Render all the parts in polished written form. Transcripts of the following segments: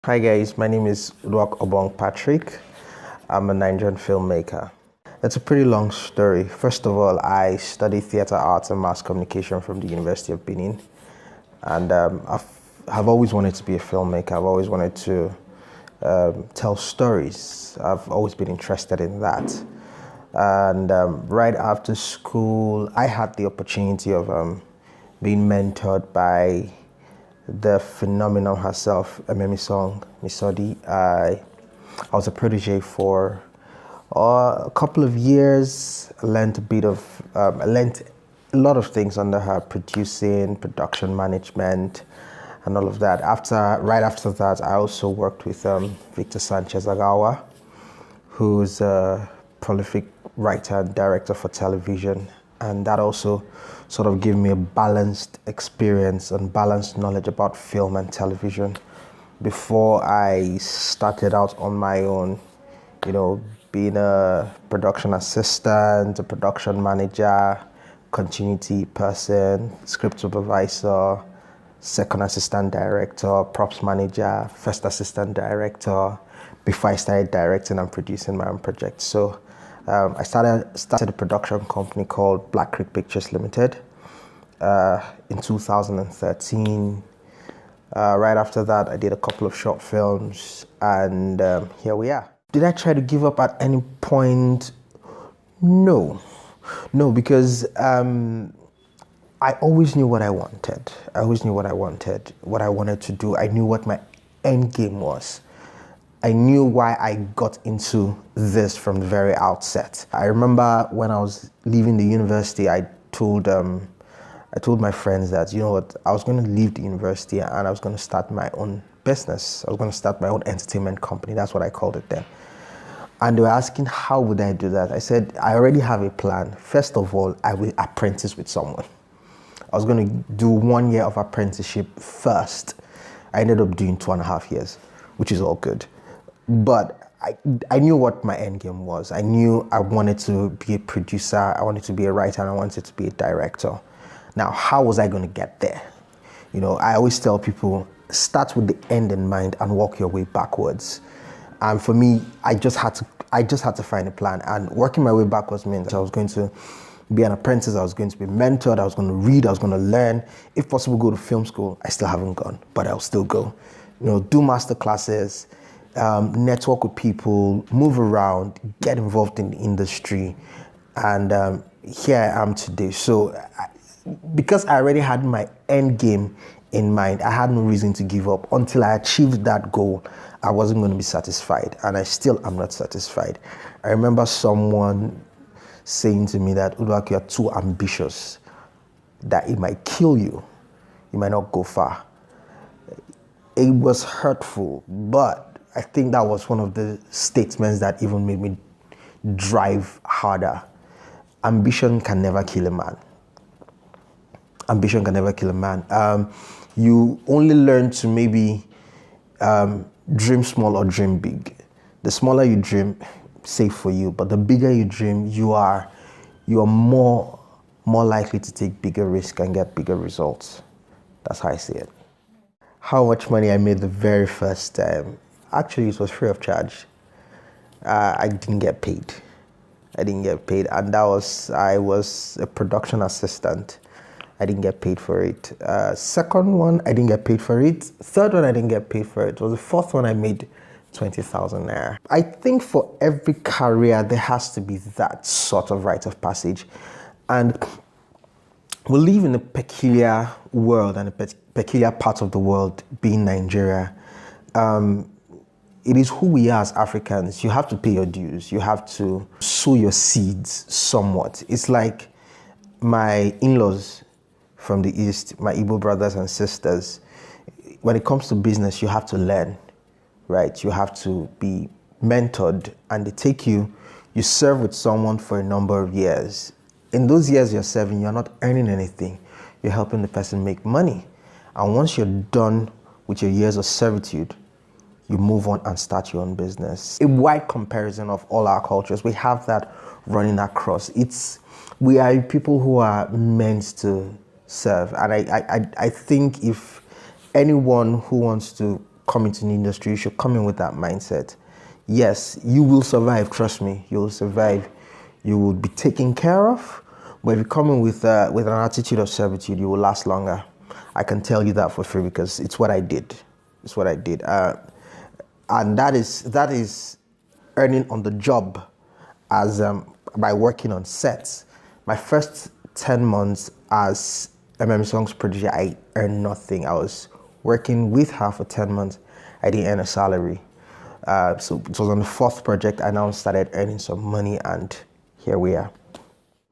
Hi guys, my name is Uduak Obong Patrick. I'm a Nigerian filmmaker. It's a pretty long story. First of all, I studied theater arts and mass communication from the University of Benin. And I've always wanted to be a filmmaker. I've always wanted to tell stories. I've always been interested in that. And right after school, I had the opportunity of being mentored by the phenomenon herself, Ememi Song Misodi. I was a protege for a couple of years. I learned a lot of things under her: producing, production management, and all of that. Right after that, I also worked with Victor Sanchez Agawa, who's a prolific writer and director for television. And that also sort of gave me a balanced experience and balanced knowledge about film and television before I started out on my own, being a production assistant, a production manager, continuity person, script supervisor, second assistant director, props manager, first assistant director, before I started directing and producing my own projects. So I started a production company called Black Creek Pictures Limited in 2013. Right after that, I did a couple of short films, and here we are. Did I try to give up at any point? No, because I always knew what I wanted. I always knew what I wanted to do. I knew what my end game was. I knew why I got into this from the very outset. I remember when I was leaving the university, I told my friends that, I was going to leave the university and I was going to start my own business. I was going to start my own entertainment company. That's what I called it then. And they were asking, how would I do that? I said, I already have a plan. First of all, I will apprentice with someone. I was going to do 1 year of apprenticeship first. I ended up doing 2.5 years, which is all good. But I knew what my end game was. I knew I wanted to be a producer, I wanted to be a writer, and I wanted to be a director. Now, how was I going to get there? I always tell people, start with the end in mind and work your way backwards. And for me, I just had to find a plan. And working my way backwards means I was going to be an apprentice, I was going to be mentored, I was going to read, I was going to learn. If possible, go to film school. I still haven't gone, but I'll still go. Do master classes, network with people, move around, get involved in the industry. And here I am today. So because I already had my end game in mind, I had no reason to give up. Until I achieved that goal, I wasn't going to be satisfied, and I still am not satisfied. I remember someone saying to me that, Uduak, you're too ambitious, that it might kill you. You might not go far. It was hurtful, but I think that was one of the statements that even made me drive harder. Ambition can never kill a man. Ambition can never kill a man. You only learn to maybe dream small or dream big. The smaller you dream, safe for you, but the bigger you dream, you are more likely to take bigger risk and get bigger results. That's how I see it. How much money I made the very first time? Actually, it was free of charge. I didn't get paid. And I was a production assistant. I didn't get paid for it. Second one, I didn't get paid for it. Third one, I didn't get paid for it. It was the fourth one I made 20,000 naira. I think for every career, there has to be that sort of rite of passage. And we live in a peculiar world and a peculiar part of the world, being Nigeria. It is who we are as Africans. You have to pay your dues. You have to sow your seeds somewhat. It's like my in-laws from the East, my Igbo brothers and sisters. When it comes to business, you have to learn, right? You have to be mentored, and they take you serve with someone for a number of years. In those years you're serving, you're not earning anything. You're helping the person make money. And once you're done with your years of servitude, you move on and start your own business. A wide comparison of all our cultures, we have that running across. We are people who are meant to serve. And I think if anyone who wants to come into the industry, you should come in with that mindset. Yes, you will survive, trust me, you will survive. You will be taken care of, but if you come in with an attitude of servitude, you will last longer. I can tell you that for free because it's what I did. It's what I did. And that is earning on the job as by working on sets. My first 10 months as Song's producer, I earned nothing. I was working with her for 10 months. I didn't earn a salary. So it was on the fourth project I now started earning some money, and here we are.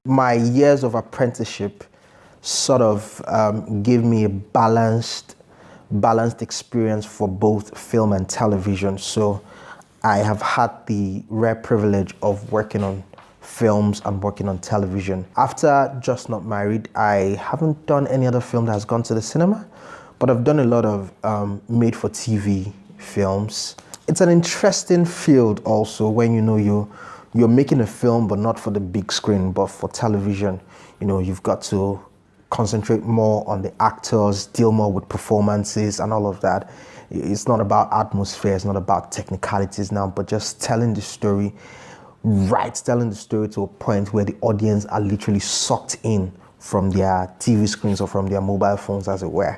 My years of apprenticeship sort of gave me a balanced experience for both film and television. So I have had the rare privilege of working on films and working on television. After Just Not Married, I haven't done any other film that has gone to the cinema, but I've done a lot of made-for-TV films. It's an interesting field also when you're making a film, but not for the big screen, but for television. You've got to concentrate more on the actors, deal more with performances and all of that. It's not about atmosphere, it's not about technicalities now, but just telling the story telling the story to a point where the audience are literally sucked in from their TV screens or from their mobile phones, as it were.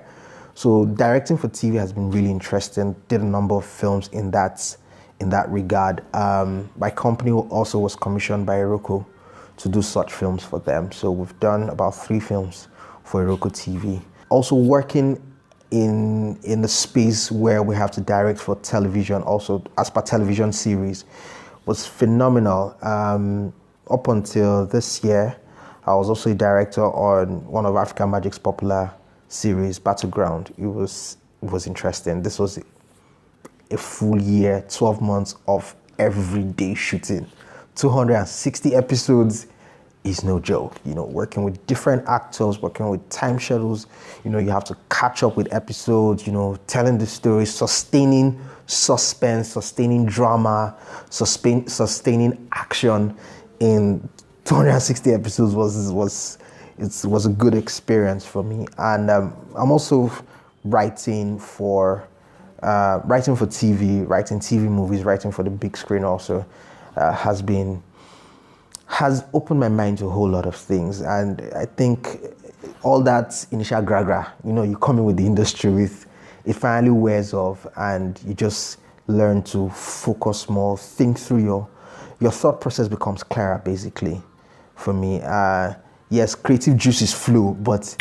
So directing for TV has been really interesting. Did a number of films in that regard. My company also was commissioned by Iroko to do such films for them. So we've done about 3 films for Iroko TV. Also working in the space where we have to direct for television, also as per television series, was phenomenal. Up until this year, I was also a director on one of Africa Magic's popular series, Battleground. It was interesting. This was a full year, 12 months of everyday shooting. 260 episodes is no joke. Working with different actors, working with time schedules. You have to catch up with episodes, telling the story, sustaining suspense, sustaining drama, sustaining action in 260 episodes was a good experience for me. And I'm also writing for TV, writing TV movies, writing for the big screen also has opened my mind to a whole lot of things. And I think all that initial gra-gra, you come in with the industry with, it finally wears off and you just learn to focus more, think through your thought process becomes clearer, basically, for me. Yes, creative juices flow, but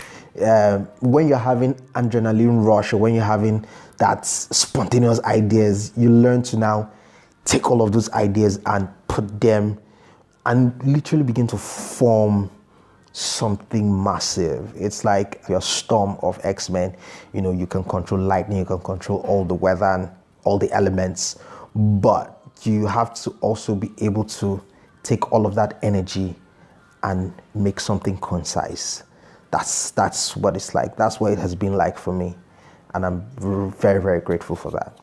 when you're having adrenaline rush or when you're having that spontaneous ideas, you learn to now take all of those ideas and put them and literally begin to form something massive. It's like your storm of X-Men. You can control lightning, you can control all the weather and all the elements, but you have to also be able to take all of that energy and make something concise. That's what it's like. That's what it has been like for me. And I'm very, very grateful for that.